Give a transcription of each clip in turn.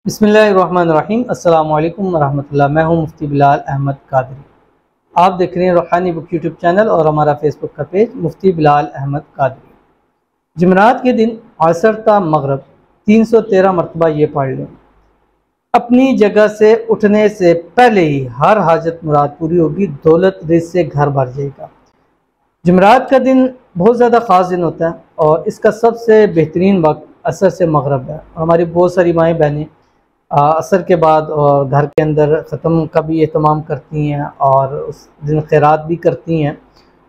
बिस्मिल्लाहिर्रहमानिर्रहीम। अस्सलामु अलैकुम वरहमतुल्लाह। मैं हूं मुफ्ती बिलाल अहमद कादरी। आप देख रहे हैं रूहानी बुक यूट्यूब चैनल और हमारा फेसबुक का पेज मुफ्ती बिलाल अहमद कादरी। जुमेरात के दिन असर ता मगरब 313 मरतबा ये पढ़ लें। अपनी जगह से उठने से पहले ही हर हाजत मुराद पूरी होगी, दौलत रिज़्क़ से घर भर जाएगा। जुमेरात का दिन बहुत ज़्यादा ख़ास दिन होता है और इसका सबसे बेहतरीन वक्त असर से मगरब है। हमारी बहुत सारी माएँ बहनें असर के बाद और घर के अंदर ख़त्म का भी एहतमाम करती हैं और उस दिन खैरात भी करती हैं।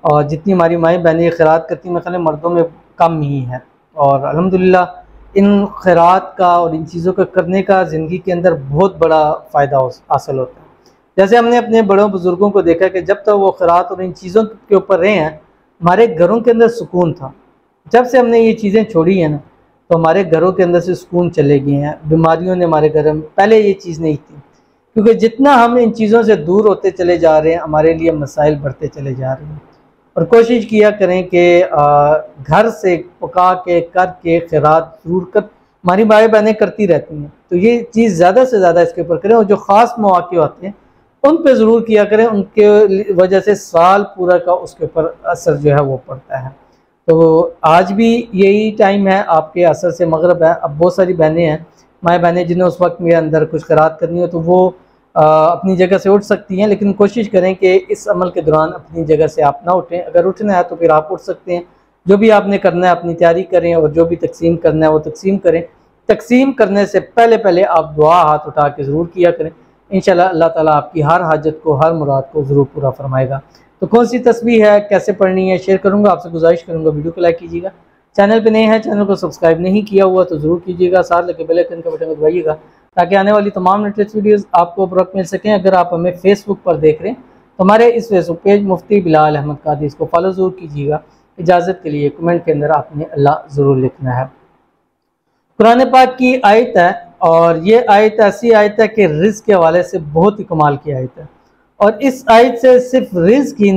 और जितनी हमारी माएँ बहनें खैरात करती हैं, मैं ख्याल मर्दों में कम ही है। और अल्हम्दुलिल्लाह इन खैरात का और इन चीज़ों का करने का ज़िंदगी के अंदर बहुत बड़ा फ़ायदा हासिल होता है। जैसे हमने अपने बड़ों बुज़ुर्गों को देखा कि जब तक वो खैरात और इन चीज़ों के ऊपर रहे हैं, हमारे घरों के अंदर सुकून था। जब से हमने ये चीज़ें छोड़ी हैं ना, तो हमारे घरों के अंदर से सुकून चले गए हैं। बीमारियों ने हमारे घर में पहले ये चीज़ नहीं थी, क्योंकि जितना हम इन चीज़ों से दूर होते चले जा रहे हैं, हमारे लिए मसाइल बढ़ते चले जा रहे हैं। और कोशिश किया करें कि घर से पका के करके खैरात ज़रूर कर, हमारी माएँ बहनें करती रहती हैं, तो ये चीज़ ज़्यादा से ज़्यादा इसके ऊपर करें। और जो ख़ास मौके होते हैं उन पे ज़रूर किया करें, उनके वजह से साल पूरा का उसके ऊपर असर जो है वो पड़ता है। तो आज भी यही टाइम है, आपके असर से मगरब है। अब बहुत सारी बहनें हैं, माएँ बहनें, जिन्हें उस वक्त में अंदर कुछ खैरात करनी हो तो वो अपनी जगह से उठ सकती हैं, लेकिन कोशिश करें कि इस अमल के दौरान अपनी जगह से आप ना उठें। अगर उठना है तो फिर आप उठ सकते हैं। जो भी आपने करना है अपनी तैयारी करें और जो भी तकसीम करना है वो तकसीम करें। तकसीम करने से पहले पहले आप दुआ हाथ उठा के ज़रूर किया करें। इंशाल्लाह अल्लाह ताला आपकी हर हाजत को, हर मुराद को ज़रूर पूरा फरमाएगा। तो कौन सी तस्बीह है, कैसे पढ़नी है, शेयर करूँगा। आपसे गुजारिश करूँगा वीडियो को लाइक कीजिएगा। चैनल पे नए हैं, चैनल को सब्सक्राइब नहीं किया हुआ तो ज़रूर कीजिएगा। साथ लगे बेल आइकन का बटन को दबाइएगा ताकि आने वाली तमाम लेटेस्ट वीडियोस आपको बर मिल सकें। अगर आप हमें फेसबुक पर देख रहे हैं तो हमारे इस फेसबुक पेज मुफ्ती बिलाल अहमद कादरी, इसको फॉलो ज़रूर कीजिएगा। इजाज़त के लिए कमेंट के अंदर आपने अल्लाह ज़रूर लिखना है। कुरान पाक की आयत है और ये आयत ऐसी आयत है कि रिज़्क़ के हवाले से बहुत ही कमाल की आयत है। और इस आयत से सिर्फ रिज़्क़ ही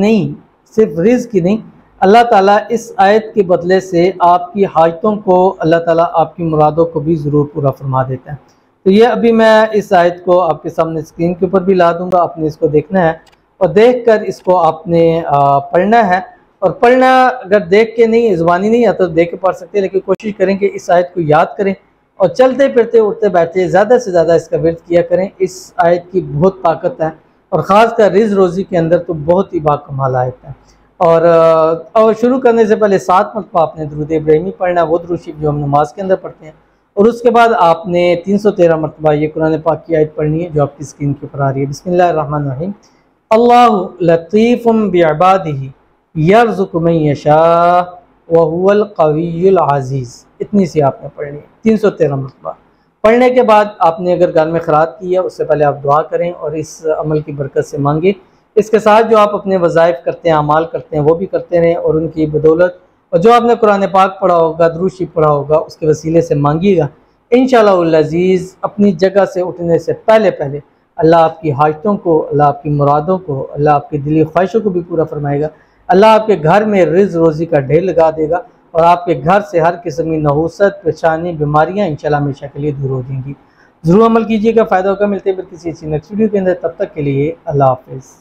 नहीं, अल्लाह ताला इस आयत के बदले से आपकी हाजतों को, अल्लाह ताला आपकी मुरादों को भी ज़रूर पूरा फरमा देता है। तो ये अभी मैं इस आयत को आपके सामने स्क्रीन के ऊपर भी ला दूँगा। आपने इसको देखना है और देख कर इसको आपने पढ़ना है। और पढ़ना अगर देख के नहीं, ज़ुबानी नहीं आता तो देख के पढ़ सकते हैं, लेकिन कोशिश करें कि इस आयत को याद करें और चलते फिरते उठते बैठते ज़्यादा से ज़्यादा इसका विर्द किया करें। इस आयत की बहुत ताकत है और ख़ासकर रिज़्क़ रोज़ी के अंदर तो बहुत ही बाकमाल आयत है। और शुरू करने से पहले 7 मरतबा आपने दुरूद इब्राहिमी पढ़ना है, वो दुरूद शरीफ जो हम नमाज के अंदर पढ़ते हैं। और उसके बाद आपने 313 मरतबा ये कुरान पाक की आयत पढ़नी है जो आपकी स्क्रीन के ऊपर आ रही है। बिस्मिल्लाहिर्रहमानिर्रहीम। अल्लाहु लतीफ़ुम बिइबादिही यर्ज़ुक़ु मन यशाअ व हुवल क़वियुल अज़ीज़। इतनी सी आपने पढ़नी है 313 मरतबा। पढ़ने के बाद आपने अगर घर में खैरात की है, उससे पहले आप दुआ करें और इस अमल की बरकत से मांगे। इसके साथ जो आप अपने वज़ाइफ करते हैं, अमाल करते हैं, वो भी करते रहें और उनकी बदौलत और जो आपने कुरान पाक पढ़ा होगा, दुरूद शरीफ पढ़ा होगा, उसके वसीले से मांगिएगा। इंशाअल्लाह अज़ीज़ अपनी जगह से उठने से पहले पहले अल्लाह आपकी हाजतों को, अल्लाह आपकी मुरादों को, अल्लाह आपकी दिली ख्वाहिशों को भी पूरा फरमाएगा। अल्लाह आपके घर में रिज़्क़ रोज़ी का ढेर लगा देगा और आपके घर से हर किस्म की नहूसत, परेशानी, बीमारियाँ इंशाअल्लाह हमेशा के लिए दूर हो जाएंगी। ज़रूर अमल कीजिएगा, फ़ायदा होगा। मिलते हैं फिर किसी अच्छी नेक्स्ट वीडियो के अंदर। तब तक के लिए अल्लाह हाफ़िज़।